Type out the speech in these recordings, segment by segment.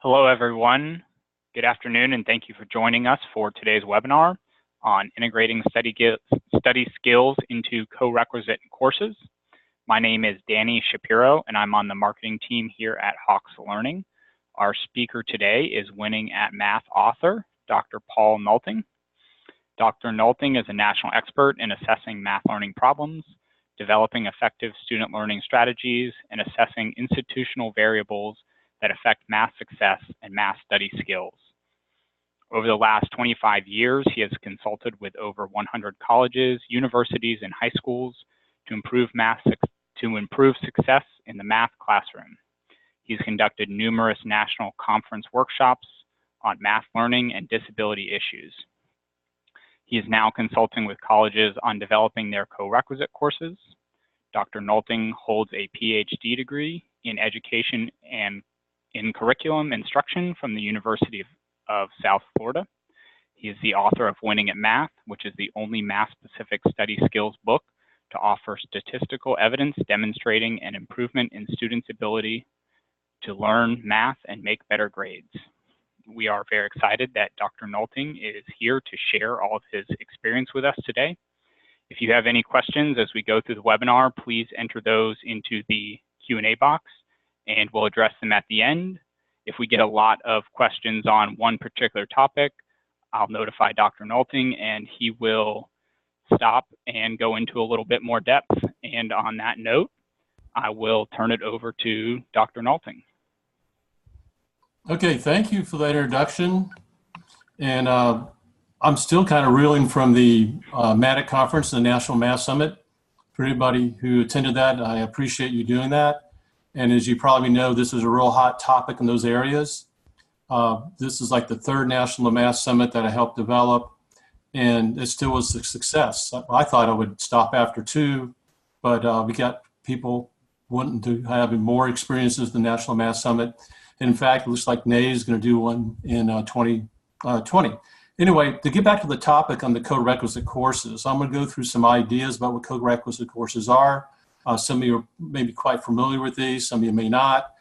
Hello, everyone. Good afternoon, and thank you for joining us for today's webinar on integrating study skills into co-requisite courses. My name is Danny Shapiro, and I'm on the marketing team here at Hawks Learning. Our speaker today is Winning at Math author, Dr. Paul Nolting. Dr. Nolting is a national expert in assessing math learning problems, developing effective student learning strategies, and assessing institutional variables that affect math success and math study skills. Over the last 25 years, he has consulted with over 100 colleges, universities, and high schools to improve success in the math classroom. He's conducted numerous national conference workshops on math learning and disability issues. He is now consulting with colleges on developing their co-requisite courses. Dr. Nolting holds a PhD degree in education and in curriculum instruction from the University of South Florida. He is the author of Winning at Math, which is the only math-specific study skills book to offer statistical evidence demonstrating an improvement in students' ability to learn math and make better grades. We are very excited that Dr. Nolting is here to share all of his experience with us today. If you have any questions as we go through the webinar, please enter those into the Q&A box, and we'll address them at the end. If we get a lot of questions on one particular topic, I'll notify Dr. Nolting and he will stop and go into a little bit more depth. And on that note, I will turn it over to Dr. Nolting. Okay, thank you for that introduction. And I'm still kind of reeling from the MATIC conference, the National Math Summit. For anybody who attended that, I appreciate you doing that. And as you probably know, this is a real hot topic in those areas. This is like the third National Math Summit that I helped develop, and it still was a success. I thought I would stop after two, but we got people wanting to have more experiences than the National Math Summit. In fact, it looks like NAE is going to do one in 2020. Anyway, to get back to the topic on the co-requisite courses, I'm going to go through some ideas about what co-requisite courses are. Some of you are maybe quite familiar with these, some of you may not.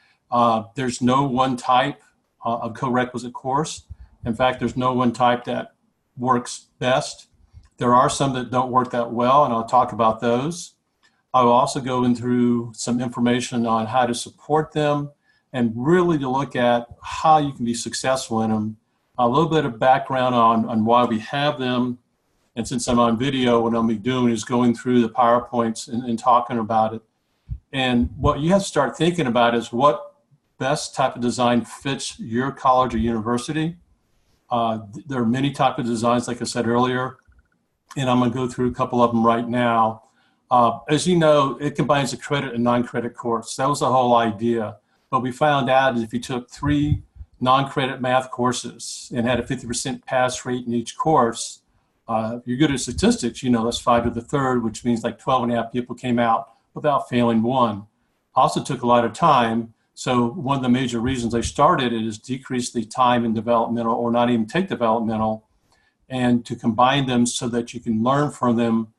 There's no one type of co-requisite course. In fact, there's no one type that works best. There are some that don't work that well, and I'll talk about those. I will also go into some information on how to support them and really to look at how you can be successful in them. A little bit of background on why we have them. And since I'm on video, what I'll be doing is going through the PowerPoints and talking about it. And what you have to start thinking about is what best type of design fits your college or university. There are many types of designs, like I said earlier, and I'm going to go through a couple of them right now. As you know, it combines a credit and non-credit course. That was the whole idea. What we found out is if you took 3 non-credit math courses and had a 50% pass rate in each course, if you're good at statistics, you know that's 5 to the third, which means like 12.5 people came out without failing one. Also took a lot of time. So one of the major reasons I started it is decrease the time in developmental or not even take developmental and to combine them so that you can learn from them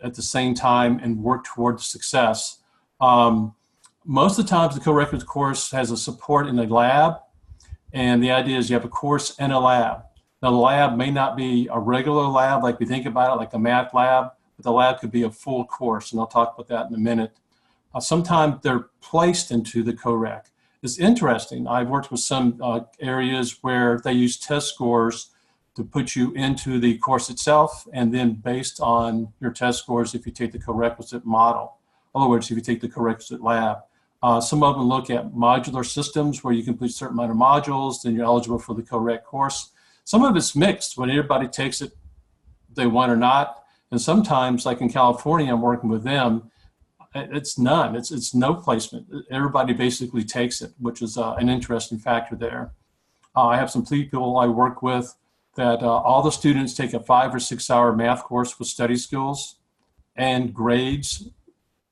at the same time and work towards success. Most of the times the co-requisite course has a support in the lab, and the idea is you have a course and a lab. Now, the lab may not be a regular lab like we think about it, like a math lab, but the lab could be a full course, and I'll talk about that in a minute. Sometimes they're placed into the co-req. It's interesting. I've worked with some areas where they use test scores to put you into the course itself, and then based on your test scores, if you take the co-requisite model. In other words, if you take the co-requisite lab. Some of them look at modular systems where you complete a certain amount of modules, then you're eligible for the co-req course. Some of it's mixed when everybody takes it, they want or not. And sometimes, like in California, I'm working with them, it's none. It's no placement. Everybody basically takes it, which is an interesting factor there. I have some people I work with that all the students take a 5 or 6 hour math course with study skills and grades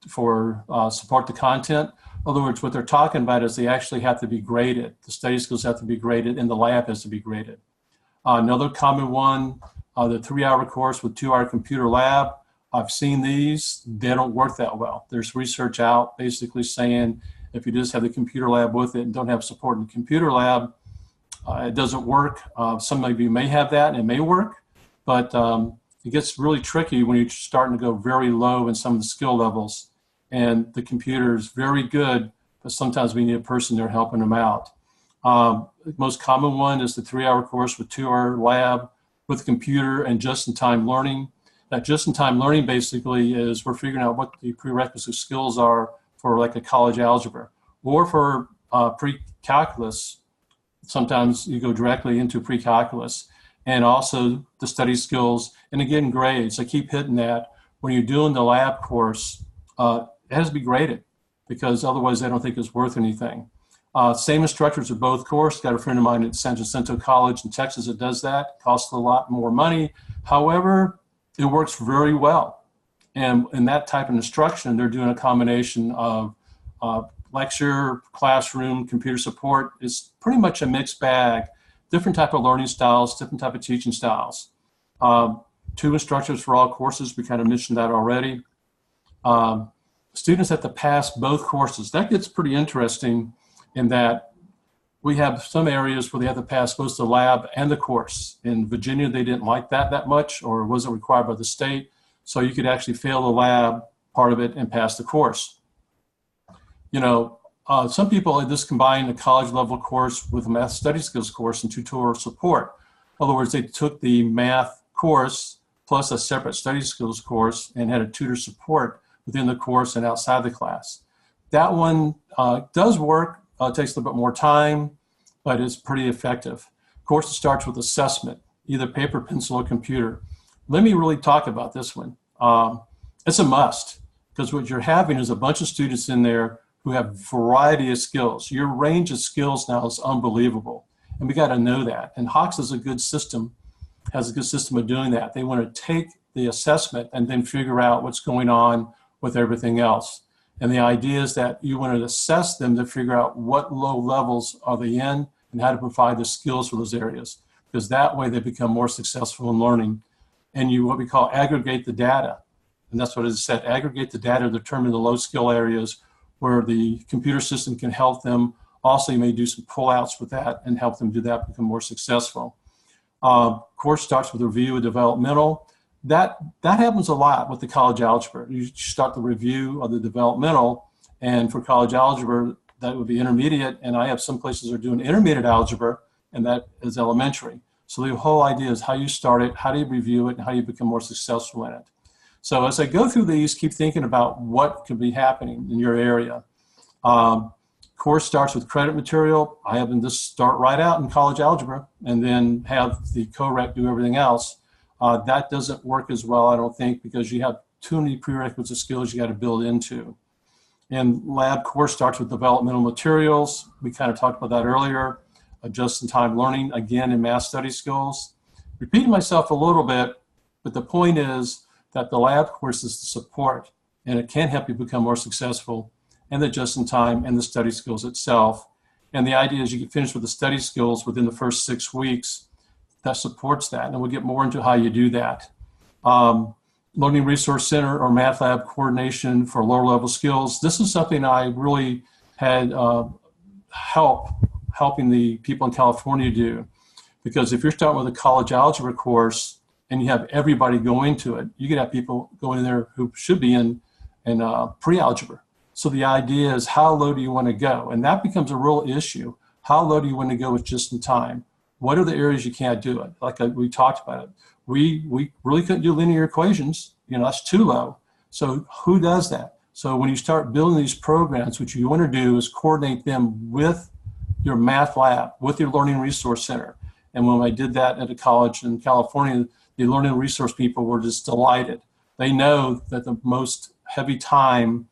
for support the content. In other words, what they're talking about is they actually have to be graded. The study skills have to be graded and the lab has to be graded. Another common one, the 3 hour course with 2 hour computer lab. I've seen these, they don't work that well. There's research out basically saying if you just have the computer lab with it and don't have support in the computer lab, it doesn't work. Some of you may have that and it may work, but it gets really tricky when you're starting to go very low in some of the skill levels. And the computer is very good, but sometimes we need a person there helping them out. The most common one is the 3-hour course with 2-hour lab with computer and just-in-time learning. That just-in-time learning basically is we're figuring out what the prerequisite skills are for like a college algebra or for pre-calculus. Sometimes you go directly into pre-calculus, and also the study skills, and again, grades. I keep hitting that. When you're doing the lab course, it has to be graded because otherwise I don't think it's worth anything. Same instructors of both courses. Got a friend of mine at San Jacinto College in Texas that does that. Costs a lot more money. However, it works very well. And in that type of instruction, they're doing a combination of lecture, classroom, computer support. It's pretty much a mixed bag. Different type of learning styles, different type of teaching styles. 2 instructors for all courses. We kind of mentioned that already. Students have to pass both courses. That gets pretty interesting in that we have some areas where they have to pass both the lab and the course. In Virginia, they didn't like that much, or it wasn't required by the state. So you could actually fail the lab part of it and pass the course. You know, some people just combine a college level course with a math study skills course and tutorial support. In other words, they took the math course plus a separate study skills course and had a tutor support within the course and outside the class. That one does work. It takes a little bit more time, but it's pretty effective. Of course, it starts with assessment, either paper, pencil, or computer. Let me really talk about this one. It's a must, because what you're having is a bunch of students in there who have a variety of skills. Your range of skills now is unbelievable, and we got to know that. And Hawks is a good system, has a good system of doing that. They want to take the assessment and then figure out what's going on with everything else. And the idea is that you want to assess them to figure out what low levels are they in and how to provide the skills for those areas, because that way they become more successful in learning. And you what we call aggregate the data. And that's what it said, aggregate the data, determine the low skill areas where the computer system can help them. Also, you may do some pullouts with that and help them do that, become more successful. Course starts with a review of developmental. That happens a lot with the college algebra. You start the review of the developmental, and for college algebra, that would be intermediate, and I have some places that are doing intermediate algebra, and that is elementary. So the whole idea is how you start it, how do you review it, and how you become more successful in it. So as I go through these, keep thinking about what could be happening in your area. Course starts with credit material. I have them just start right out in college algebra and then have the co-rec do everything else. That doesn't work as well, I don't think, because you have too many prerequisite skills you got to build into. And lab course starts with developmental materials. We kind of talked about that earlier. Just-in-time learning, again, in math study skills. Repeating myself a little bit, but the point is that the lab course is the support, and it can help you become more successful, and the just-in-time and the study skills itself. And the idea is you get finished with the study skills within the first 6 weeks. That supports that, and we'll get more into how you do that. Learning Resource Center or Math Lab coordination for lower level skills. This is something I really had helping the people in California do, because if you're starting with a college algebra course and you have everybody going to it, you could have people going in there who should be in pre-algebra. So the idea is, how low do you want to go? And that becomes a real issue. How low do you want to go with just in time? What are the areas you can't do it? Like we talked about it. We really couldn't do linear equations. You know, that's too low. So who does that? So when you start building these programs, what you want to do is coordinate them with your math lab, with your Learning Resource Center. And when I did that at a college in California, the Learning Resource people were just delighted. They know that the most heavy time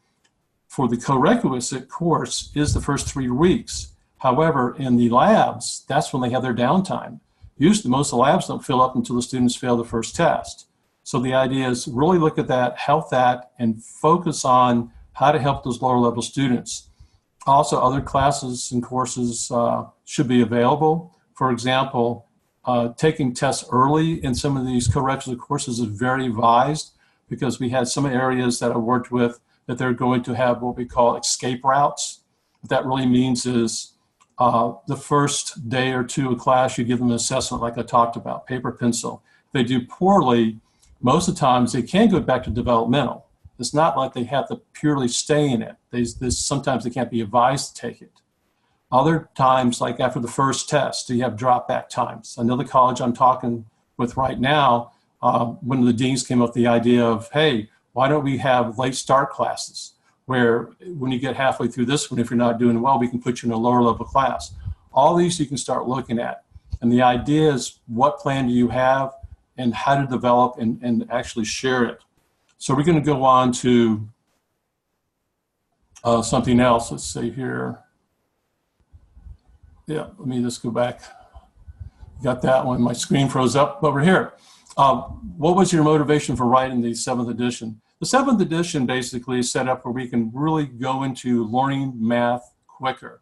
for the co-requisite course is the first 3 weeks. However, in the labs, that's when they have their downtime. Usually, most of the labs don't fill up until the students fail the first test. So the idea is really look at that, help that, and focus on how to help those lower level students. Also, other classes and courses should be available. For example, taking tests early in some of these co-requisite courses is very advised, because we had some areas that I worked with that they're going to have what we call escape routes. What that really means is The first day or two of class, you give them an assessment like I talked about, paper, pencil. If they do poorly, most of the times they can go back to developmental. It's not like they have to purely stay in it. Sometimes they can't be advised to take it. Other times, like after the first test, you have drop back times. Another college I'm talking with right now, one of the deans came up with the idea of, hey, why don't we have late start classes where when you get halfway through this one, if you're not doing well, we can put you in a lower level class. All these you can start looking at. And the idea is, what plan do you have and how to develop and actually share it. So we're going to go on to something else. Let's see here. Yeah, let me just go back. Got that one. My screen froze up over here. What was your motivation for writing the 7th edition? The 7th edition basically is set up where we can really go into learning math quicker.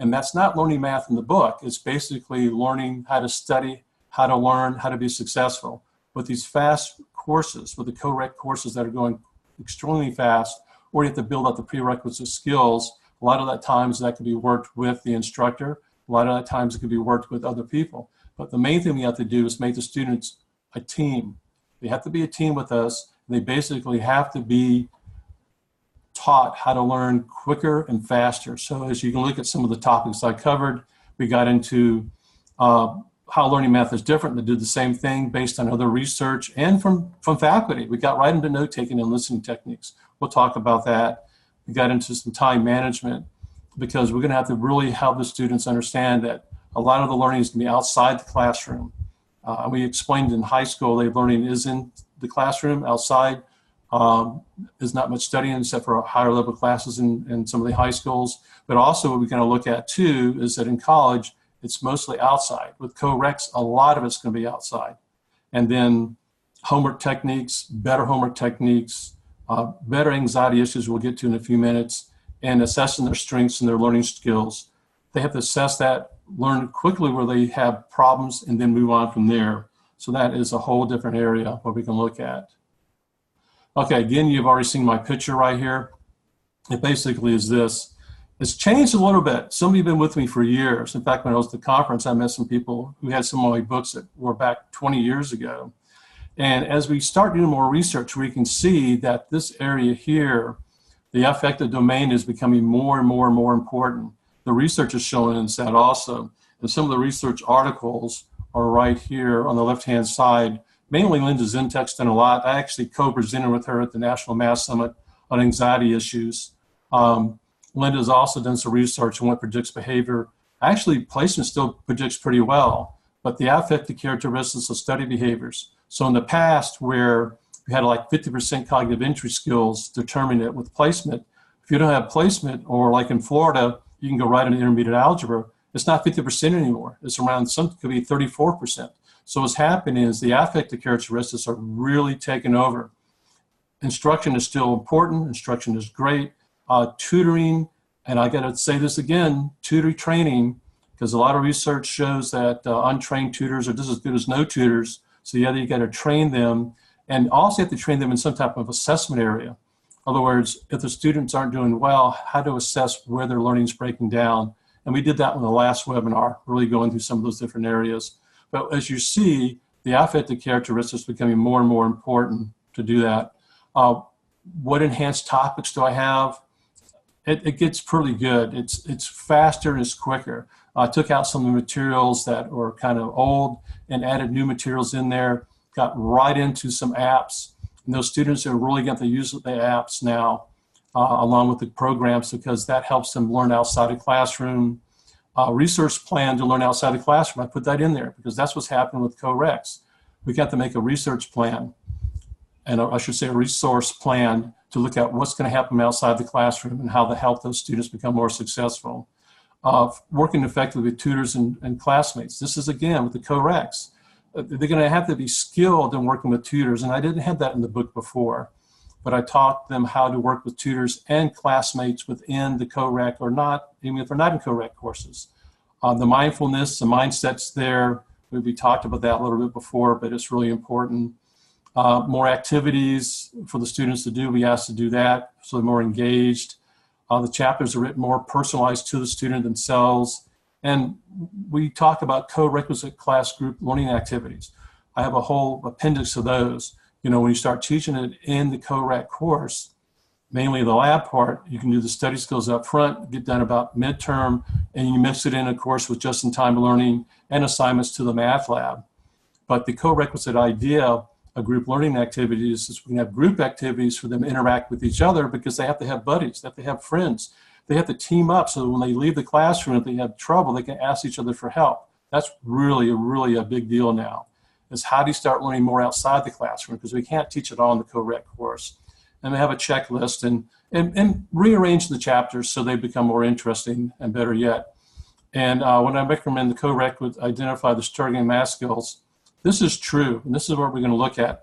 And that's not learning math in the book. It's basically learning how to study, how to learn, how to be successful. With these fast courses, with the co-req courses that are going extremely fast, or you have to build up the prerequisite skills, a lot of that times that can be worked with the instructor. A lot of that times it can be worked with other people. But the main thing we have to do is make the students a team. They have to be a team with us. They basically have to be taught how to learn quicker and faster. So as you can look at some of the topics I covered, we got into how learning math is different. They do the same thing based on other research and from faculty. We got right into note-taking and listening techniques. We'll talk about that. We got into some time management because we're going to have to really help the students understand that a lot of the learning is going to be outside the classroom. We explained in high school that learning is in the classroom. Outside is not much studying except for higher level classes in some of the high schools. But also what we're going to look at too is that in college, it's mostly outside. With co-reqs, a lot of it's going to be outside. And then homework techniques, better anxiety issues we'll get to in a few minutes, and assessing their strengths and their learning skills. They have to assess that, learn quickly where they have problems, and then move on from there. So that is a whole different area where we can look at. Okay, again, you've already seen my picture right here. It basically is this. It's changed a little bit. Some of you have been with me for years. In fact, when I was at the conference, I met some people who had some of my books that were back 20 years ago. And as we start doing more research, we can see that this area here, the affective domain, is becoming more and more and more important. The research is showing us that also. And some of the research articles are right here on the left-hand side. Mainly Linda Zentek's done a lot. I actually co-presented with her at the National Math Summit on anxiety issues. Linda's also done some research on what predicts behavior. Actually, placement still predicts pretty well, but the affective characteristics of study behaviors. So in the past, where we had like 50% cognitive entry skills determine it with placement, if you don't have placement, or like in Florida, you can go right into intermediate algebra, it's not 50% anymore. It's around, some could be 34%. So what's happening is the affective characteristics are really taking over. Instruction is still important. Instruction is great. Tutoring, and I got to say this again, tutoring training, because a lot of research shows that untrained tutors are just as good as no tutors. So you got to train them, and also you have to train them in some type of assessment area. In other words, if the students aren't doing well, how to assess where their learning is breaking down. And we did that in the last webinar, really going through some of those different areas. But as you see, the affective characteristics becoming more and more important to do that. What enhanced topics do I have? It gets pretty good. It's faster and it's quicker. I took out some of the materials that were kind of old and added new materials in there, got right into some apps. And those students are really going to use the apps now, along with the programs, because that helps them learn outside the classroom. Research plan to learn outside the classroom, I put that in there because that's what's happening with co-reqs. We got to make a research plan, and I should say a resource plan, to look at what's going to happen outside the classroom and how to help those students become more successful. Working effectively with tutors and classmates. This is, again, with the co-reqs. They're going to have to be skilled in working with tutors, and I didn't have that in the book before, but I taught them how to work with tutors and classmates within the co-req, or not, even if they're not in co-req courses. The mindfulness, the mindset's there. We talked about that a little bit before, but it's really important. More activities for the students to do. We asked to do that, so they're more engaged. The chapters are written more personalized to the student themselves. And we talk about co-requisite class group learning activities. I have a whole appendix of those. You know, when you start teaching it in the co-req course, mainly the lab part, you can do the study skills up front, get done about midterm, and you mix it in, of course, with just-in-time learning and assignments to the math lab. But the co-requisite idea of group learning activities is we can have group activities for them to interact with each other, because they have to have buddies, they have to have friends. They have to team up so that when they leave the classroom, if they have trouble, they can ask each other for help. That's really a big deal now, is how do you start learning more outside the classroom, because we can't teach it all in the co-req course. And they have a checklist and rearrange the chapters so they become more interesting and better yet. And when I recommend the co-req would identify the starting math skills, this is true, and this is what we're going to look at.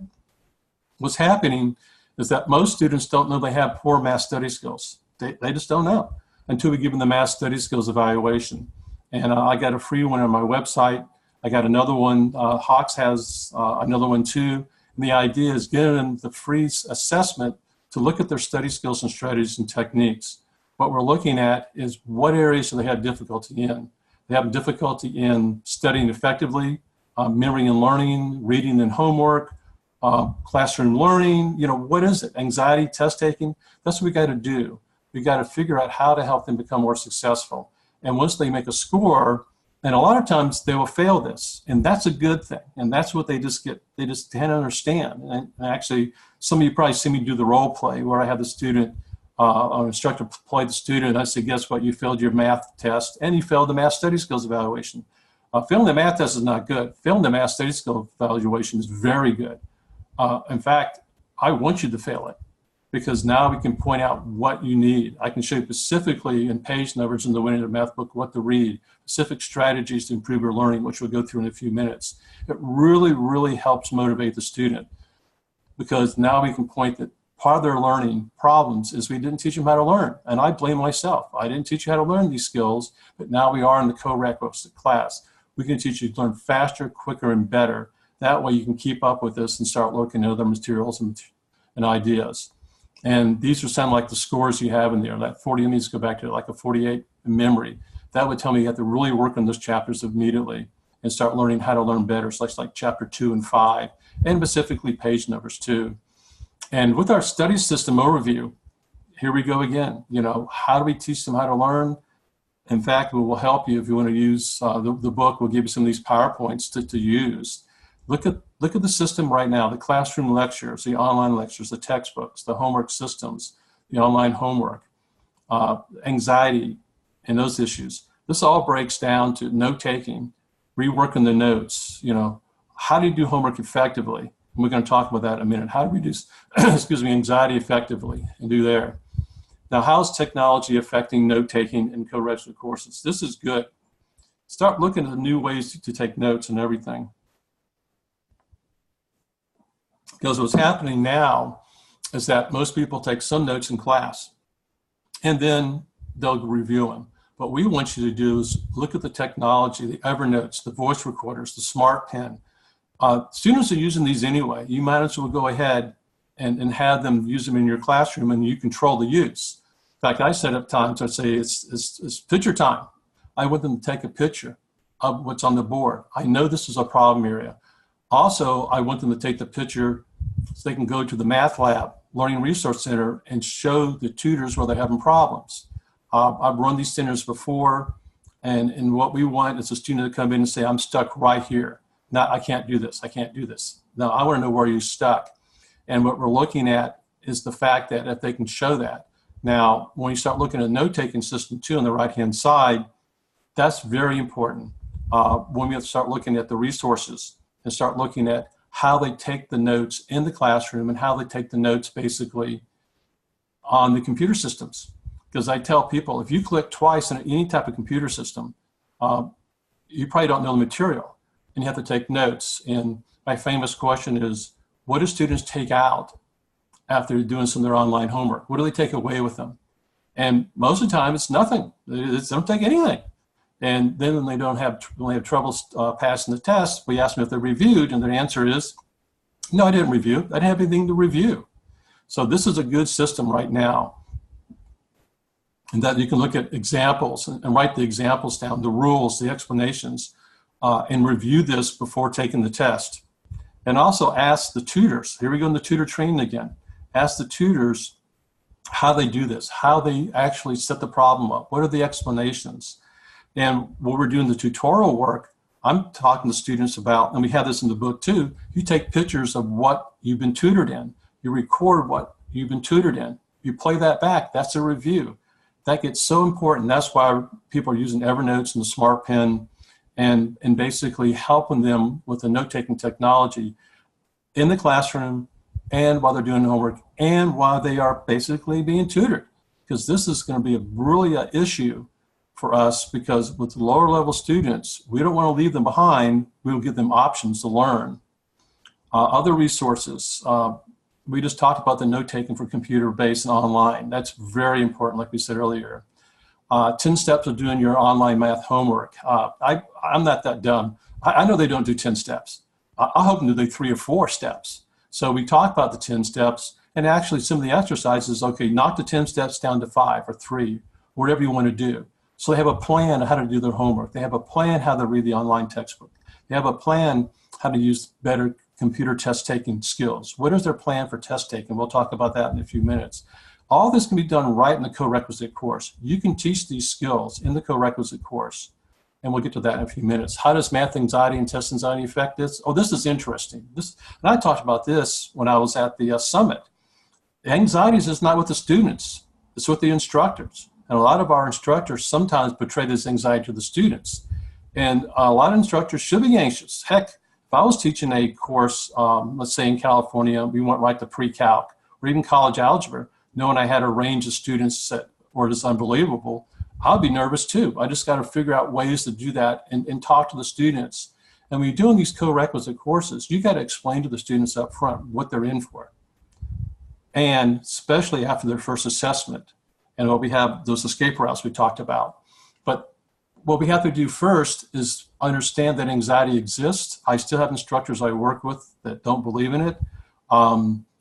What's happening is that most students don't know they have poor math study skills. They just don't know until we give them the math study skills evaluation. And I got a free one on my website. I got another one. Hawks has another one too. And the idea is giving them the free assessment to look at their study skills and strategies and techniques. What we're looking at is what areas do they have difficulty in. They have difficulty in studying effectively, memory and learning, reading and homework, classroom learning. You know, what is it? Anxiety, test taking? That's what we got to do. We got to figure out how to help them become more successful. And once they make a score, and a lot of times they will fail this, and that's a good thing. And that's what they just can't understand. And actually, some of you probably see me do the role play where I have the student, an instructor play the student. I say, guess what? You failed your math test and you failed the math study skills evaluation. Failing the math test is not good. Failing the math study skills evaluation is very good. In fact, I want you to fail it, because now we can point out what you need. I can show you specifically in page numbers in the Winning the Math book what to read, specific strategies to improve your learning, which we'll go through in a few minutes. It really helps motivate the student, because now we can point that part of their learning problems is we didn't teach them how to learn. And I blame myself. I didn't teach you how to learn these skills, but now we are in the co-requisite class. We can teach you to learn faster, quicker, and better. That way you can keep up with this and start looking at other materials and ideas. And these are some like the scores you have in there. That 40 needs to go back to like a 48 in memory. That would tell me you have to really work on those chapters immediately and start learning how to learn better. So it's like chapter 2 and 5, and specifically page numbers too. And with our study system overview, here we go again. You know, how do we teach them how to learn? In fact, we will help you if you want to use the book. We'll give you some of these PowerPoints to use. Look at the system right now, the classroom lectures, the online lectures, the textbooks, the homework systems, the online homework, anxiety, and those issues. This all breaks down to note-taking, reworking the notes, you know, how do you do homework effectively? And we're going to talk about that in a minute. How to reduce, anxiety effectively and do there. Now, how's technology affecting note-taking in co-requisite courses? This is good. Start looking at new ways to take notes and everything. Because what's happening now is that most people take some notes in class and then they'll review them. What we want you to do is look at the technology, the Evernotes, the voice recorders, the smart pen. Students are using these anyway. You might as well go ahead and have them use them in your classroom, and you control the use. In fact, I set up times, I'd say it's picture time. I want them to take a picture of what's on the board. I know this is a problem area. Also, I want them to take the picture so they can go to the math lab, Learning Resource Center, and show the tutors where they're having problems. I've run these centers before, and what we want is a student to come in and say, I'm stuck right here. Not, I can't do this, I can't do this. No, I want to know where you're stuck. And what we're looking at is the fact that if they can show that. Now, when you start looking at a note-taking system too on the right-hand side, that's very important. When we have to start looking at the resources and start looking at how they take the notes in the classroom and how they take the notes basically on the computer systems. Because I tell people, if you click twice on any type of computer system, you probably don't know the material and you have to take notes. And my famous question is, what do students take out after doing some of their online homework? What do they take away with them? And most of the time it's nothing. They don't take anything. And then when they have trouble passing the test, we ask them if they're reviewed, and their answer is, no, I didn't review. I didn't have anything to review. So this is a good system right now. and that you can look at examples and write the examples down, the rules, the explanations, and review this before taking the test. And also ask the tutors, here we go in the tutor training again, ask the tutors how they do this, how they actually set the problem up, what are the explanations. And when we're doing the tutorial work, I'm talking to students about, and we have this in the book too, you take pictures of what you've been tutored in, you record what you've been tutored in, you play that back, that's a review. That gets so important. That's why people are using Evernotes and the Smart Pen and basically helping them with the note-taking technology in the classroom and while they're doing homework and while they are basically being tutored. Because this is going to be really an issue for us, because with the lower level students, we don't want to leave them behind. We will give them options to learn. Other resources. We just talked about the note-taking for computer-based and online. That's very important, like we said earlier. 10 steps of doing your online math homework. I'm not that dumb. I know they don't do 10 steps. I hope them to do 3 or 4 steps. So we talked about the 10 steps, and actually some of the exercises, okay, knock the 10 steps down to 5 or 3, whatever you want to do. So they have a plan on how to do their homework. They have a plan how to read the online textbook. They have a plan how to use better computer test taking skills. What is their plan for test taking? We'll talk about that in a few minutes. All this can be done right in the co-requisite course. You can teach these skills in the co-requisite course, and we'll get to that in a few minutes. How does math anxiety and test anxiety affect this? Oh, this is interesting. And I talked about this when I was at the summit. Anxieties is not with the students, it's with the instructors. And a lot of our instructors sometimes portray this anxiety to the students. And a lot of instructors should be anxious. Heck, if I was teaching a course, let's say in California, we went right to pre-calc, or even college algebra, knowing I had a range of students that were just unbelievable, I'd be nervous too. I just got to figure out ways to do that and talk to the students. And when you're doing these co-requisite courses, you got to explain to the students up front what they're in for. And especially after their first assessment. And what we have, those escape routes we talked about. But what we have to do first is understand that anxiety exists. I still have instructors I work with that don't believe in it.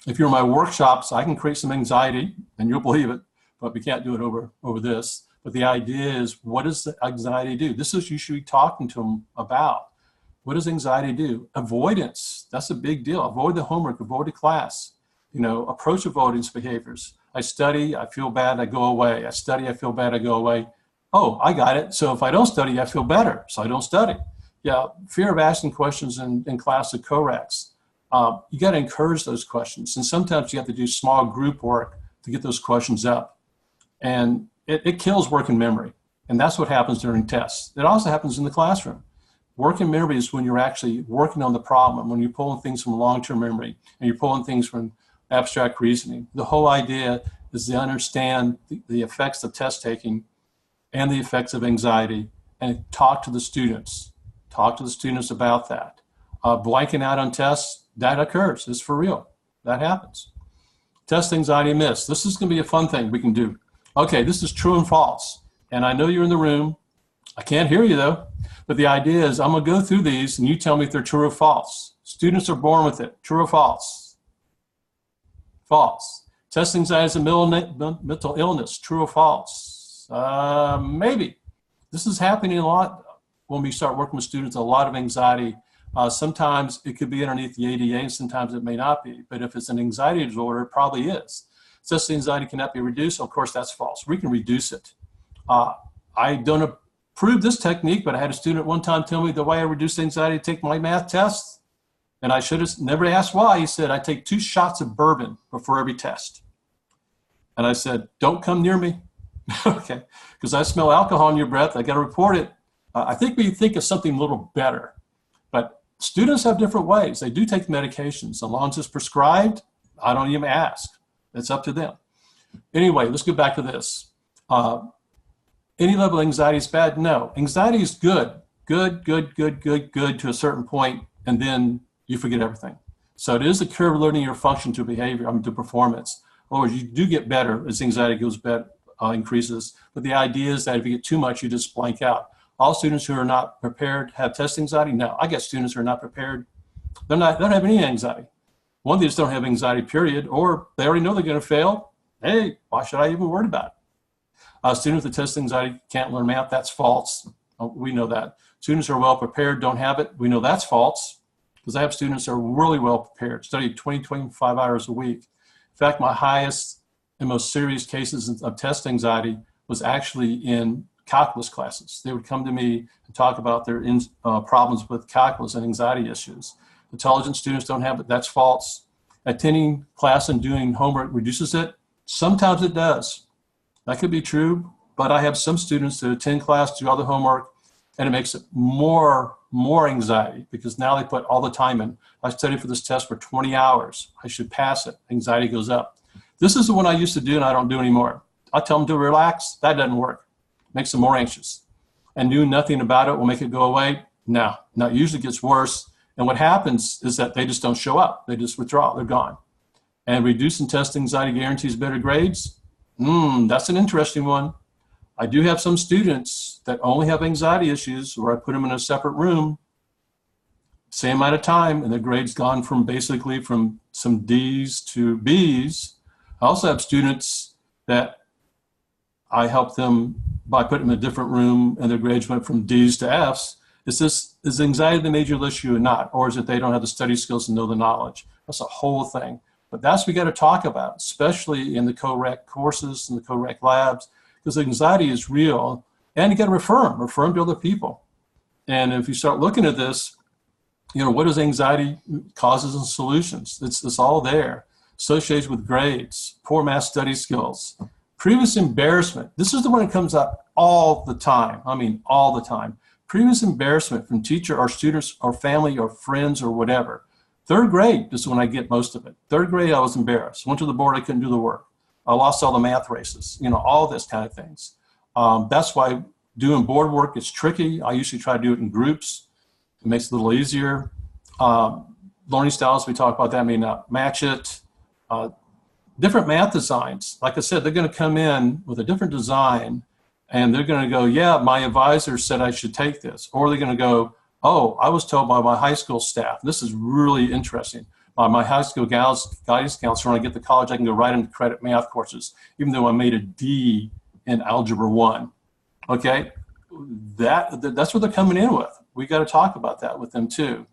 If you're in my workshops, I can create some anxiety, and you'll believe it, but we can't do it over this. But the idea is, what does the anxiety do? This is you should be talking to them about. What does anxiety do? Avoidance, that's a big deal. Avoid the homework, avoid the class. Approach avoidance behaviors. I study, I feel bad, I go away. I study, I feel bad, I go away. Oh, I got it. So if I don't study, I feel better, so I don't study. Yeah, fear of asking questions in class of co-recs. You got to encourage those questions. And sometimes you have to do small group work to get those questions up. And it kills working memory. And that's what happens during tests. It also happens in the classroom. Working memory is when you're actually working on the problem, when you're pulling things from long-term memory and you're pulling things from abstract reasoning. The whole idea is to understand the effects of test taking and the effects of anxiety and talk to the students. Talk to the students about that. Blanking out on tests, that occurs. It's for real. That happens. Test anxiety myths. This is going to be a fun thing we can do. Okay, this is true and false. And I know you're in the room. I can't hear you though. But the idea is I'm going to go through these and you tell me if they're true or false. Students are born with it. True or false? False. Test anxiety is a mental illness. True or false? Maybe. This is happening a lot when we start working with students, a lot of anxiety. Sometimes it could be underneath the ADA, and sometimes it may not be. But if it's an anxiety disorder, it probably is. Test anxiety cannot be reduced. Of course, that's false. We can reduce it. I don't approve this technique, but I had a student one time tell me the way I reduce anxiety to take my math tests, and I should have never asked why. He said, I take 2 shots of bourbon before every test. And I said, don't come near me. Okay, because I smell alcohol in your breath. I got to report it. I think we think of something a little better. But students have different ways. They do take medications. As long as it's prescribed, I don't even ask. It's up to them. Anyway, let's go back to this. Any level of anxiety is bad? No. Anxiety is good. Good to a certain point, and then you forget everything. So it is a curve learning your function to behavior, to performance. Or you do get better as anxiety goes better, increases. But the idea is that if you get too much, you just blank out. All students who are not prepared have test anxiety? No. I get students who are not prepared. They don't have any anxiety. One, they just don't have anxiety, period, or they already know they're going to fail. Hey, why should I even worry about it? Students with test anxiety can't learn math. That's false. We know that. Students who are well prepared don't have it. We know that's false, because I have students that are really well prepared, study 20, 25 hours a week. In fact, my highest and most serious cases of test anxiety was actually in calculus classes. They would come to me and talk about their problems with calculus and anxiety issues. Intelligent students don't have it. That's false. Attending class and doing homework reduces it. Sometimes it does. That could be true, but I have some students that attend class, do other homework, and it makes it more anxiety, because now they put all the time in. I studied for this test for 20 hours. I should pass it. Anxiety goes up. This is the one I used to do and I don't do anymore. I tell them to relax. That doesn't work. Makes them more anxious. And doing nothing about it will make it go away? No, it usually gets worse. And what happens is that they just don't show up. They just withdraw. They're gone. And reducing test anxiety guarantees better grades? That's an interesting one. I do have some students that only have anxiety issues where I put them in a separate room, same amount of time, and their grades gone from basically from some D's to B's. I also have students that I help them by putting them in a different room and their grades went from D's to F's. Is anxiety the major issue or not? Or is it they don't have the study skills and know the knowledge? That's a whole thing. But that's what we got to talk about, especially in the co-rec courses and the co-rec labs, because anxiety is real, and you got to refer to other people. And if you start looking at this, what is anxiety causes and solutions? It's all there. Associated with grades, poor math study skills, previous embarrassment. This is the one that comes up all the time. I mean, all the time. Previous embarrassment from teacher or students or family or friends or whatever. Third grade is when I get most of it. Third grade, I was embarrassed. Went to the board, I couldn't do the work. I lost all the math races, all this kind of things. That's why doing board work is tricky. I usually try to do it in groups. It makes it a little easier. Learning styles, we talk about that, may not match it. Different math designs. Like I said, they're going to come in with a different design and they're going to go, yeah, my advisor said I should take this. Or they're going to go, oh, I was told by my high school staff. This is really interesting. My high school guidance counselor, when I get to college, I can go right into credit math courses, even though I made a D in Algebra 1. Okay? That's what they're coming in with. We got to talk about that with them too.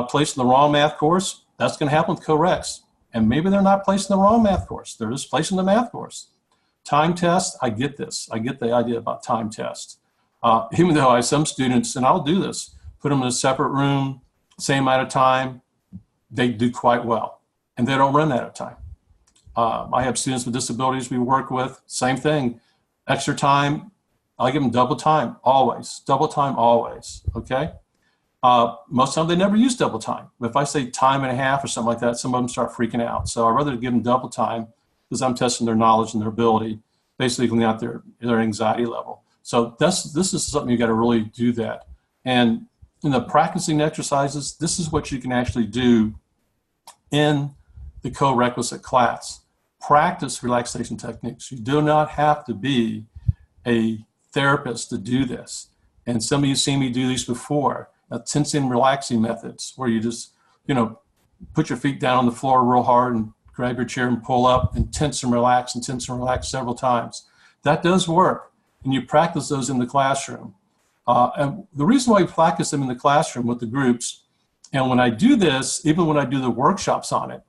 Placing the wrong math course, that's going to happen with co-recs. And maybe they're not placing the wrong math course. They're just placing the math course. Time test, I get this. I get the idea about time test. Even though I have some students, and I'll do this, put them in a separate room, same amount of time, they do quite well. And they don't run out of time. I have students with disabilities we work with, same thing. Extra time, I give them double time, always. Double time, always, okay? Most of the time they never use double time. If I say time and a half or something like that, some of them start freaking out. So I'd rather give them double time because I'm testing their knowledge and their ability, basically out their anxiety level. So this is something you got to really do that. And in the practicing exercises, this is what you can actually do in the co-requisite class. Practice relaxation techniques. You do not have to be a therapist to do this. And some of you seen me do these before. Tensing, relaxing methods, where you just, put your feet down on the floor real hard and grab your chair and pull up and tense and relax several times. That does work, and you practice those in the classroom. And the reason why we practice them in the classroom with the groups, and when I do this, even when I do the workshops on it,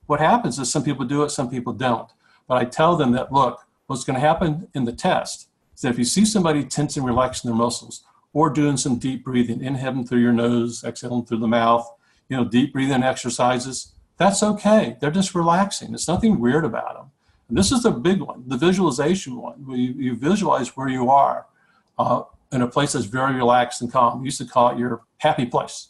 what happens is some people do it, some people don't. But I tell them that, look, what's going to happen in the test is that if you see somebody tense and relaxing their muscles, or doing some deep breathing, inhaling through your nose, exhaling through the mouth, deep breathing exercises, that's okay. They're just relaxing. There's nothing weird about them. And this is the big one, the visualization one, where you visualize where you are in a place that's very relaxed and calm. We used to call it your happy place.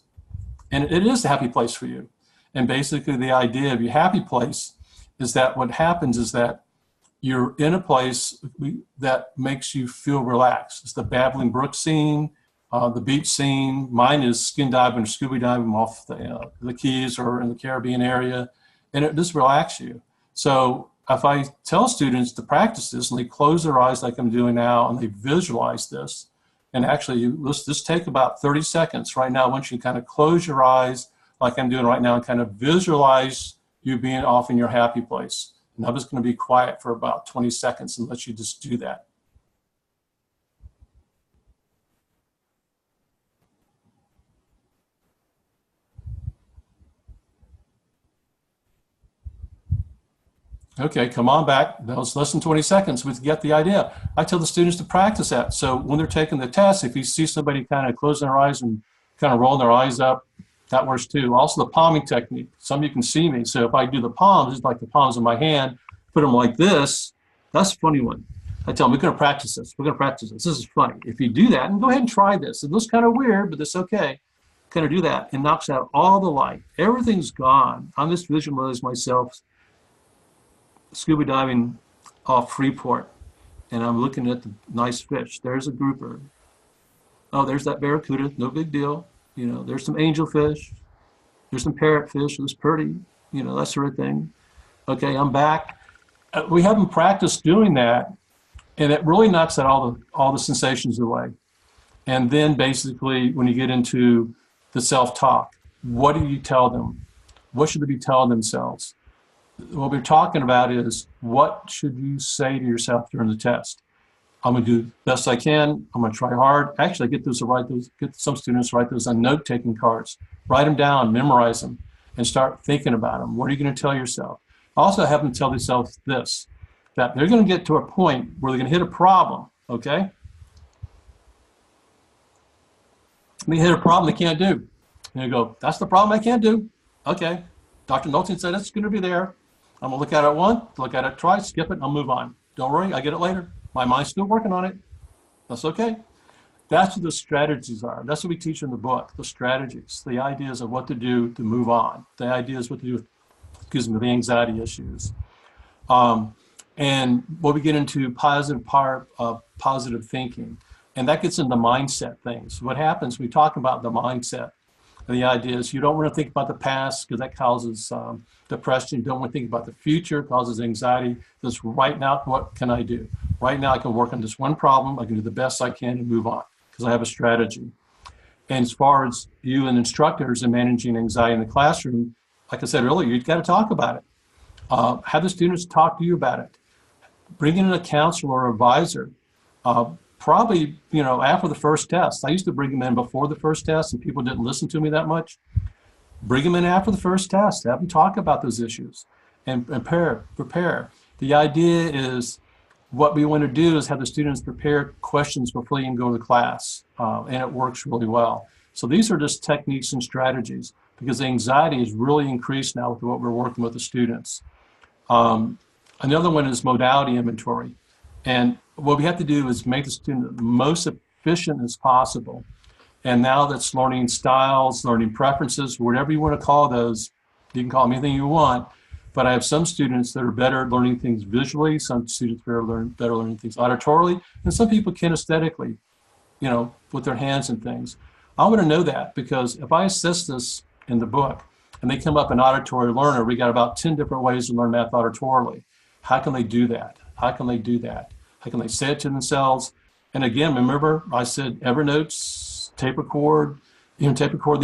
And it is a happy place for you. And basically the idea of your happy place is that what happens is that you're in a place that makes you feel relaxed. It's the Babbling Brook scene, the beach scene. Mine is skin diving or scuba diving off the Keys or in the Caribbean area, and it just relaxes you. So if I tell students to practice this and they close their eyes like I'm doing now and they visualize this, and actually let's just take about 30 seconds right now. Once you kind of close your eyes like I'm doing right now and kind of visualize you being off in your happy place. And I'm just going to be quiet for about 20 seconds and let you just do that. Okay, come on back. That was less than 20 seconds. We get the idea. I tell the students to practice that. So when they're taking the test, if you see somebody kind of closing their eyes and kind of rolling their eyes up, that works too. Also the palming technique. Some of you can see me. So if I do the palms, it's like the palms of my hand, put them like this. That's a funny one. I tell them, we're going to practice this. We're going to practice this. This is funny. If you do that, and go ahead and try this. It looks kind of weird, but it's okay. Kind of do that. It knocks out all the light. Everything's gone. I'm just visualizing myself scuba diving off Freeport, and I'm looking at the nice fish. There's a grouper. Oh, there's that barracuda. No big deal. You know, there's some angelfish. There's some parrotfish. There's pretty. You know, that sort of thing. Okay, I'm back. We haven't practiced doing that, and it really knocks out all the sensations away. And then basically, when you get into the self-talk, what do you tell them? What should they be telling themselves? What we're talking about is, what should you say to yourself during the test? I'm going to do the best I can. I'm going to try hard. Actually, get some students to write those on note-taking cards. Write them down, memorize them, and start thinking about them. What are you going to tell yourself? Also have them tell themselves this, that they're going to get to a point where they're going to hit a problem, okay? They hit a problem they can't do. And you go, that's the problem I can't do. Okay. Dr. Nolting said it's going to be there. I'm going to look at it once, look at it twice, skip it, and I'll move on. Don't worry, I get it later. My mind's still working on it. That's okay. That's what the strategies are. That's what we teach in the book, the strategies, the ideas of what to do to move on, the ideas what to do with, the anxiety issues. And we'll get into positive thinking. And that gets into mindset things. What happens, we talk about the mindset. And the idea is you don't want to think about the past because that causes depression. You don't want to think about the future, causes anxiety. Just right now, what can I do? Right now, I can work on this one problem. I can do the best I can and move on because I have a strategy. And as far as you and instructors and managing anxiety in the classroom, like I said earlier, you've got to talk about it. Have the students talk to you about it. Bring in a counselor or advisor. Probably, after the first test. I used to bring them in before the first test and people didn't listen to me that much. Bring them in after the first test. Have them talk about those issues and prepare. The idea is what we want to do is have the students prepare questions before they even go to the class, and it works really well. So these are just techniques and strategies because the anxiety is really increased now with what we're working with the students. Another one is modality inventory. And what we have to do is make the student the most efficient as possible. And now that's learning styles, learning preferences, whatever you want to call those. You can call them anything you want. But I have some students that are better at learning things visually, some students are better learning things auditorily, and some people kinesthetically, with their hands and things. I want to know that because if I assess this in the book and they come up an auditory learner, we got about 10 different ways to learn math auditorily. How can they do that? How can they do that? How can they say it to themselves? And again, remember, I said Evernotes, tape record the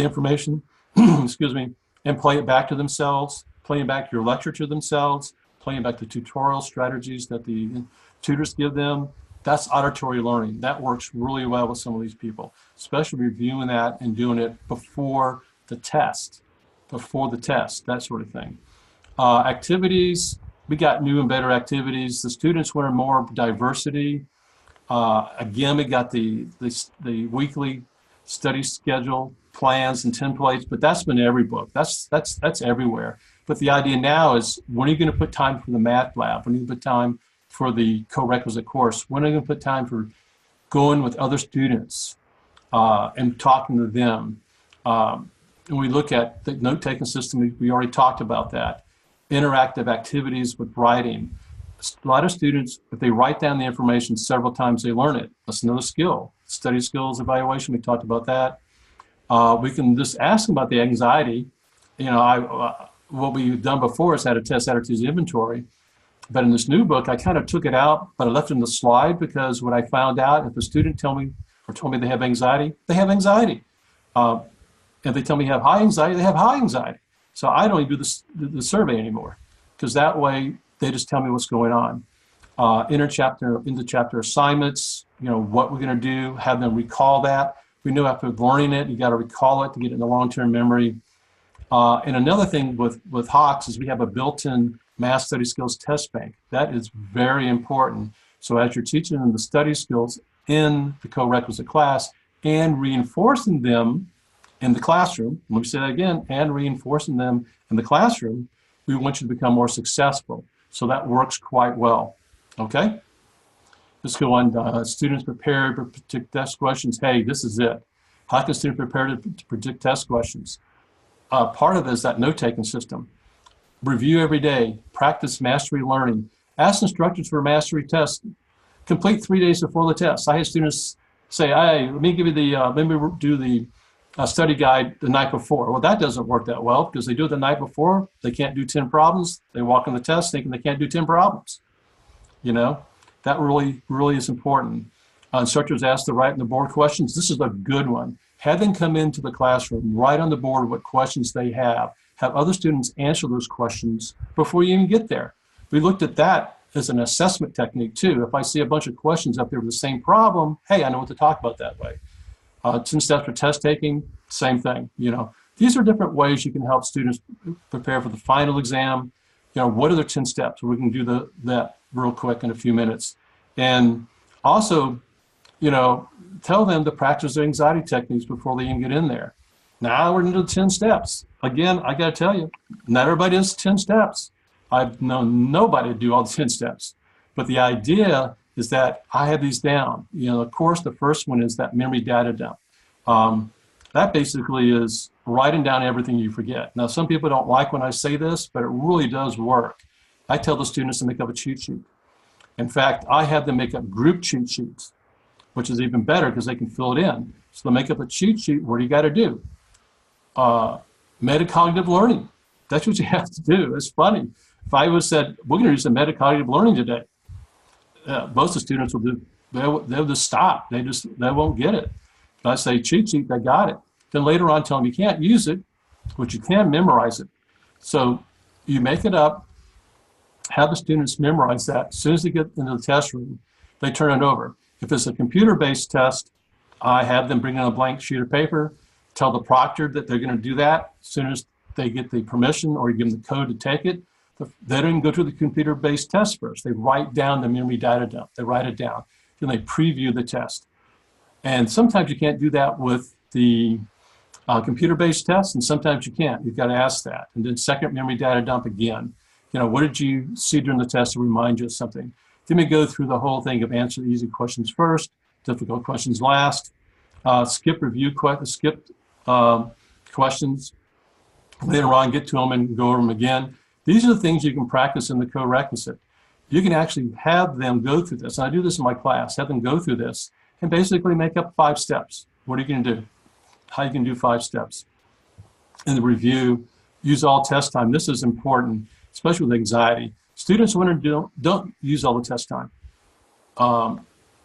information, excuse me, and play it back to themselves, playing back your lecture to themselves, playing back the tutorial strategies that the tutors give them. That's auditory learning. That works really well with some of these people, especially reviewing that and doing it before the test, that sort of thing. Activities. We got new and better activities. The students wanted more diversity. Again, we got the weekly study schedule plans and templates, but that's been every book. That's everywhere. But the idea now is, when are you going to put time for the math lab? When are you going to put time for the co-requisite course? When are you going to put time for going with other students and talking to them? And we look at the note-taking system. We already talked about that. Interactive activities with writing. A lot of students, if they write down the information several times, they learn it. That's another skill. Study skills evaluation, we talked about that. We can just ask them about the anxiety. What we've done before is had a test attitudes inventory. But in this new book, I kind of took it out, but I left it in the slide because what I found out, if a student told me they have anxiety, they have anxiety. If they tell me they have high anxiety, they have high anxiety. So I don't even do the survey anymore because that way they just tell me what's going on. Inter-chapter assignments, what we're going to do, have them recall that. We know after learning it, you got to recall it to get it in the long-term memory. And another thing with Hawks is we have a built-in Math Study Skills Test Bank. That is very important. So as you're teaching them the study skills in the co-requisite class and reinforcing them in the classroom, let me say that again, and reinforcing them in the classroom, we want you to become more successful. So that works quite well, okay? Let's go on, students prepared to predict test questions. Hey, this is it. How can students prepare to predict test questions? Part of it is that note-taking system. Review every day, practice mastery learning. Ask instructors for mastery tests. Complete 3 days before the test. I had students say, hey, let me give you the, let me do the study guide the night before. Well, that doesn't work that well because they do it the night before. They can't do 10 problems. They walk on the test thinking they can't do 10 problems. You know, that really, really is important. Instructors ask to write in the board questions. This is a good one. Have them come into the classroom, write on the board what questions they have other students answer those questions before you even get there. We looked at that as an assessment technique too. If I see a bunch of questions up there with the same problem, hey, I know what to talk about that way. 10 steps for test taking, same thing. You know, these are different ways you can help students prepare for the final exam. You know, what are the 10 steps? We can do that real quick in a few minutes. And also, you know, tell them to practice their anxiety techniques before they even get in there. Now we're into the 10 steps. Again, I got to tell you, not everybody does 10 steps. I've known nobody to do all the 10 steps. But the idea is that I have these down. You know, of course, the first one is that memory data dump. That basically is writing down everything you forget. Now, some people don't like when I say this, but it really does work. I tell the students to make up a cheat sheet. In fact, I have them make up group cheat sheets, which is even better because they can fill it in. So they'll make up a cheat sheet. What do you got to do? Metacognitive learning. That's what you have to do. It's funny. If I would have said, we're going to do some metacognitive learning today, most of the students will do, they'll just stop. They won't get it. But I say cheat sheet, they got it. Then later on tell them you can't use it, but you can memorize it. So you make it up, have the students memorize that. As soon as they get into the test room, they turn it over. If it's a computer-based test, I have them bring in a blank sheet of paper, tell the proctor that they're going to do that. As soon as they get the permission or you give them the code to take it, they don't even go to the computer-based test first. They write down the memory data dump. They write it down. Then they preview the test. And sometimes you can't do that with the computer-based test, and sometimes you can't. You've got to ask that. And then second memory data dump again. You know, what did you see during the test to remind you of something? Then we go through the whole thing of answer easy questions first, difficult questions last, skip questions. Later on, get to them and go over them again. These are the things you can practice in the co-requisite. You can actually have them go through this. And I do this in my class, have them go through this and basically make up 5 steps. What are you going to do? How you can do 5 steps. In the review, use all test time. This is important, especially with anxiety. Students don't use all the test time.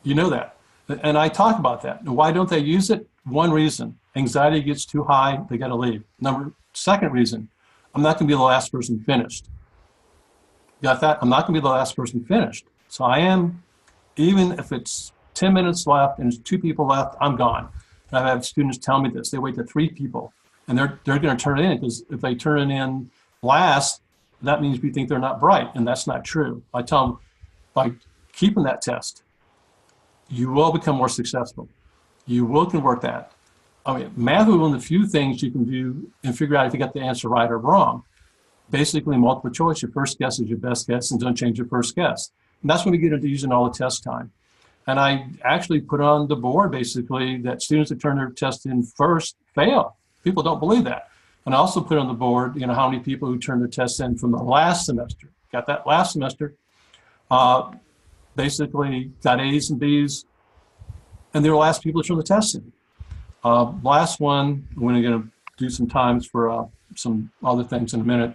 You know that. And I talk about that. Why don't they use it? One reason, anxiety gets too high, they got to leave. Second reason, I'm not going to be the last person finished. Got that? I'm not going to be the last person finished. So I am, even if it's 10 minutes left and there's 2 people left, I'm gone. And I've had students tell me this. They wait to 3 people, and they're going to turn it in, because if they turn it in last, that means we think they're not bright, and that's not true. I tell them, by keeping that test, you will become more successful. You will convert that. I mean, math is one of the few things you can do and figure out if you got the answer right or wrong. Basically, multiple choice, your first guess is your best guess, and don't change your first guess. And that's when we get into using all the test time. And I actually put on the board, basically, that students that turn their test in first fail. People don't believe that. And I also put on the board, you know, how many people who turned their tests in from the last semester, got that last semester, basically got A's and B's, and they were the last people to turn the test in. Last one, we're going to do some times for some other things in a minute.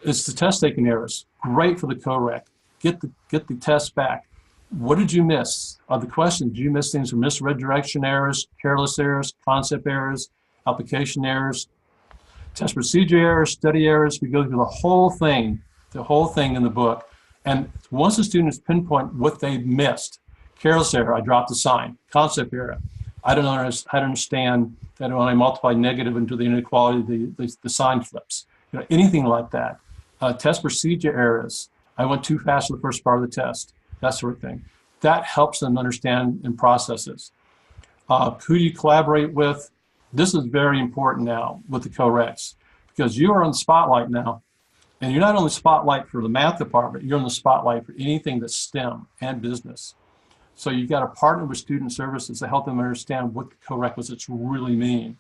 It's the test taking errors. Great for the co-rec. Get the test back. What did you miss? The questions, did you miss things from misread direction errors, careless errors, concept errors, application errors, test procedure errors, study errors? We go through the whole thing in the book. And once the students pinpoint what they missed, careless error, I dropped the sign. Concept error, I don't understand that when I multiply negative into the inequality, the sign flips. You know, anything like that. test procedure errors. I went too fast for the first part of the test, that sort of thing. That helps them understand and process this. Who do you collaborate with? This is very important now with the co-recs, because you are on the spotlight now. And you're not only spotlight for the math department, you're on the spotlight for anything that's STEM and business. So you've got to partner with student services to help them understand what the co-requisites really mean.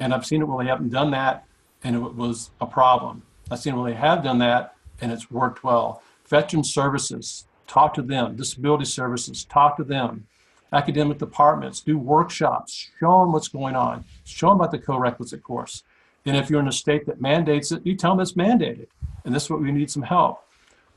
And I've seen it where they haven't done that, and it was a problem. I've seen it where they have done that, and it's worked well. Veteran services, talk to them. Disability services, talk to them. Academic departments, do workshops, show them what's going on, show them about the co-requisite course. And if you're in a state that mandates it, you tell them it's mandated. And this is what we need some help.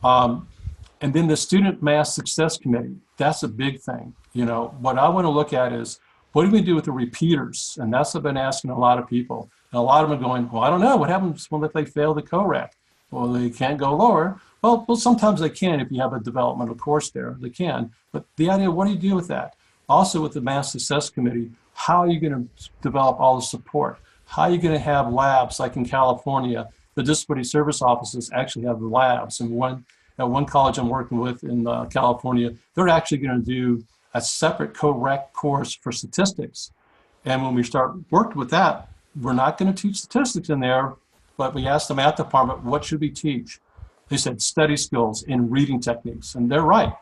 And then the Student Math Success Committee, that's a big thing. You know, what I want to look at is, what do we do with the repeaters? And that's what I've been asking a lot of people. And a lot of them are going, well, I don't know, what happens if they fail the co-rec? Well, they can't go lower. Well, sometimes they can if you have a developmental course there, they can. But the idea, what do you do with that? Also with the Math Success Committee, how are you going to develop all the support? How are you going to have labs like in California? The disability service offices actually have the labs. And at one college I'm working with in California, they're actually going to do a separate co-rec course for statistics. And when we worked with that, we're not going to teach statistics in there, but we asked the math department, what should we teach? They said study skills and reading techniques. And they're right.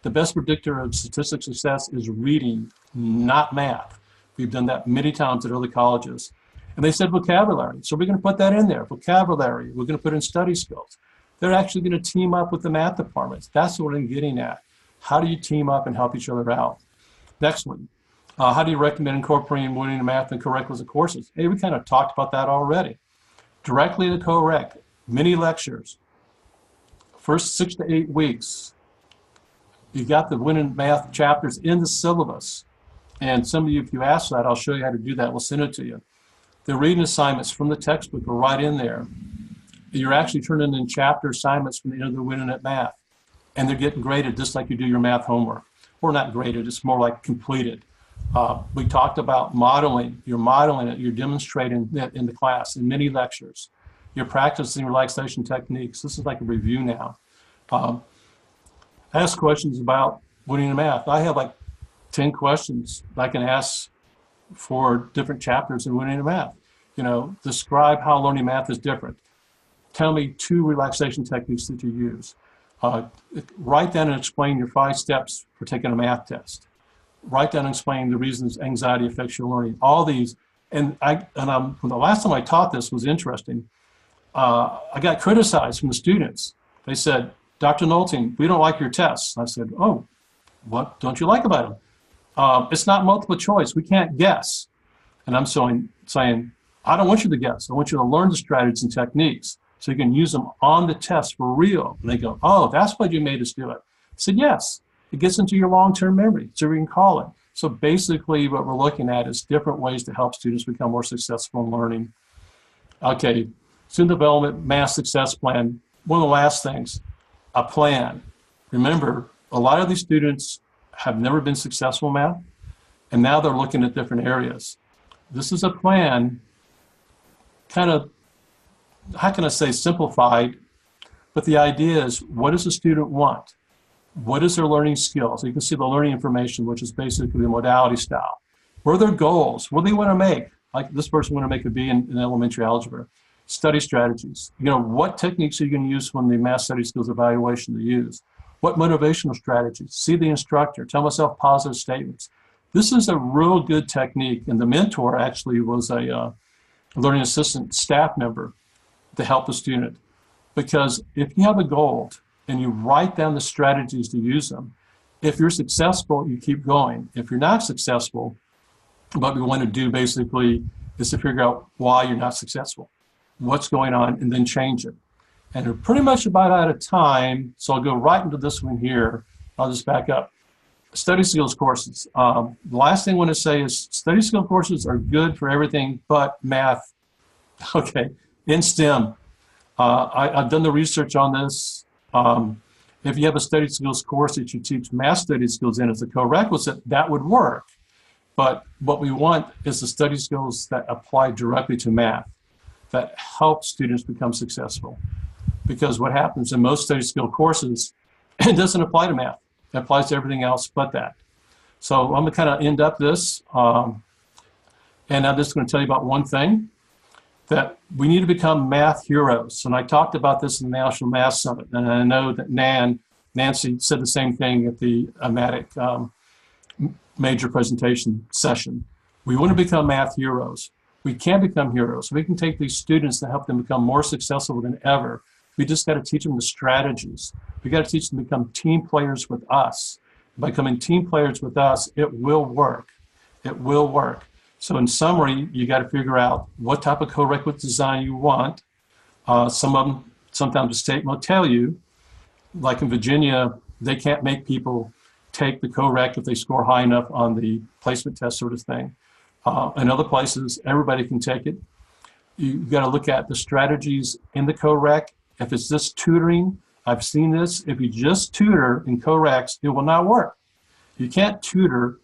The best predictor of statistical success is reading, not math. We've done that many times at other colleges. And they said vocabulary. So we're going to put that in there. Vocabulary. We're going to put in study skills. They're actually going to team up with the math departments. That's what I'm getting at. How do you team up and help each other out? Next one. How do you recommend incorporating winning math and co-requisite courses? Hey, we kind of talked about that already. Directly to co-rec, mini lectures. First 6 to 8 weeks, you got the winning math chapters in the syllabus. And some of you, if you ask that, I'll show you how to do that. We'll send it to you. The reading assignments from the textbook are right in there. You're actually turning in chapter assignments from the end of the winning at math. And they're getting graded just like you do your math homework. Or not graded, it's more like completed. We talked about modeling. You're modeling it, you're demonstrating it in the class in many lectures. You're practicing relaxation techniques. This is like a review now. Ask questions about winning in math. I have like 10 questions I can ask for different chapters in winning in math. You know, describe how learning math is different. Tell me 2 relaxation techniques that you use. Write down and explain your 5 steps for taking a math test. Write down and explain the reasons anxiety affects your learning. All these, when the last time I taught this was interesting. I got criticized from the students. They said, Dr. Nolting, we don't like your tests. I said, oh, what don't you like about them? It's not multiple choice. We can't guess. And I'm saying, I don't want you to guess. I want you to learn the strategies and techniques so you can use them on the test for real. And they go, oh, that's why you made us do it. I said, yes. It gets into your long-term memory, so we can call it. So basically what we're looking at is different ways to help students become more successful in learning. Okay, student development math success plan. One of the last things, a plan. Remember, a lot of these students have never been successful in math, and now they're looking at different areas. This is a plan, kind of, how can I say, simplified, but the idea is, what does the student want? What is their learning skills? So you can see the learning information, which is basically the modality style. What are their goals? What do they want to make? Like this person want to make a B in elementary algebra. Study strategies. You know, what techniques are you going to use when the math study skills evaluation to use? What motivational strategies? See the instructor. Tell myself positive statements. This is a real good technique. And the mentor actually was a learning assistant staff member to help the student. Because if you have a goal, and you write down the strategies to use them. If you're successful, you keep going. If you're not successful, what we want to do basically is to figure out why you're not successful, what's going on, and then change it. And we're pretty much about out of time, so I'll go right into this one here. I'll just back up. Study skills courses. The last thing I want to say is study skill courses are good for everything but math. Okay, in STEM. I've done the research on this. If you have a study skills course that you teach math study skills in as a co-requisite, that would work. But what we want is the study skills that apply directly to math, that help students become successful. because what happens in most study skill courses, it doesn't apply to math. It applies to everything else but that. So I'm going to kind of end up this, and I'm just going to tell you about one thing, that we need to become math heroes. And I talked about this in the National Math Summit, and I know that Nancy said the same thing at the AMATIC major presentation session. We want to become math heroes. We can become heroes. We can take these students and help them become more successful than ever. We just got to teach them the strategies. We got to teach them to become team players with us. By becoming team players with us, it will work. It will work. So in summary, you got to figure out what type of co-requisite design you want. Some of them, sometimes the state will tell you, like in Virginia, they can't make people take the co-req if they score high enough on the placement test sort of thing. In other places, everybody can take it. You've got to look at the strategies in the co-req. If it's just tutoring, I've seen this. If you just tutor in co-reqs, it will not work. You can't tutor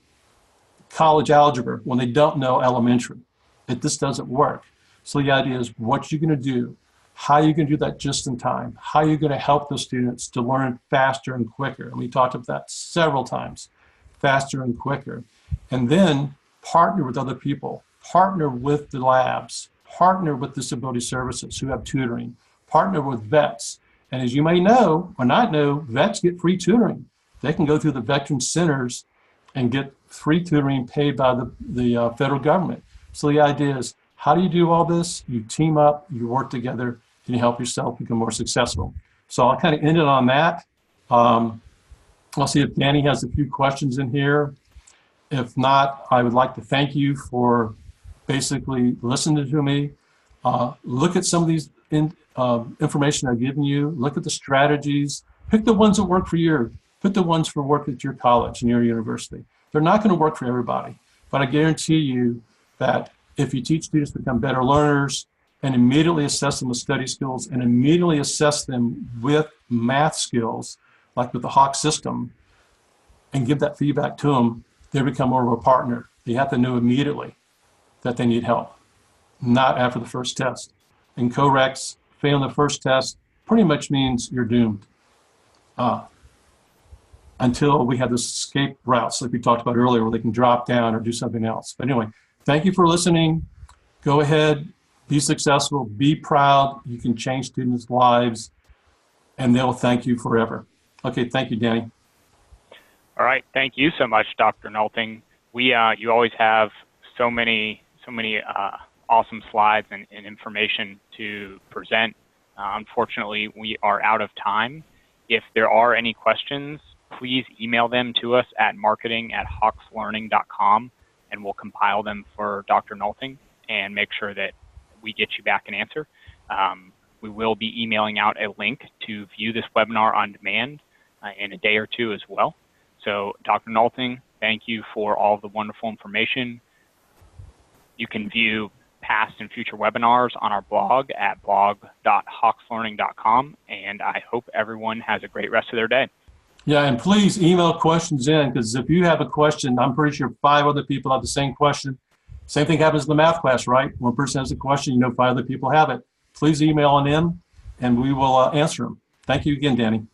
college algebra when they don't know elementary. It just doesn't work. So the idea is what you're going to do, how you're going to do that just in time, how you're going to help the students to learn faster and quicker. And we talked about that several times, faster and quicker. And then partner with other people, partner with the labs, partner with disability services who have tutoring, partner with vets. And as you may know, or not know, vets get free tutoring. They can go through the veteran centers and get free tutoring paid by the federal government. So the idea is, how do you do all this? You team up, you work together, and you help yourself become more successful. So I'll kind of end it on that. I'll see if Danny has a few questions in here. If not, I would like to thank you for basically listening to me. Look at some of these information I've given you. Look at the strategies. Pick the ones that work for you. Pick the ones for work at your college and your university. They're not going to work for everybody, but I guarantee you that if you teach students to become better learners and immediately assess them with study skills and immediately assess them with math skills, like with the Hawk system, and give that feedback to them, they become more of a partner. You have to know immediately that they need help, not after the first test. In co-reqs, failing the first test pretty much means you're doomed. Until we have this escape routes like we talked about earlier where they can drop down or do something else. But anyway, thank you for listening. Go ahead, be successful, be proud. You can change students' lives and they'll thank you forever. Okay, thank you, Danny. All right, thank you so much, Dr. Nolting. You always have so many awesome slides and information to present. Unfortunately, we are out of time. If there are any questions, please email them to us at marketing@hawkslearning.com, and we'll compile them for Dr. Nolting and make sure that we get you back an answer. We will be emailing out a link to view this webinar on demand in a day or two as well. So Dr. Nolting, thank you for all of the wonderful information. You can view past and future webinars on our blog at blog.hawkslearning.com, and I hope everyone has a great rest of their day. Yeah, and please email questions in, because if you have a question, I'm pretty sure 5 other people have the same question. Same thing happens in the math class, right? One person has a question, you know 5 other people have it. Please email them in, and we will answer them. Thank you again, Danny.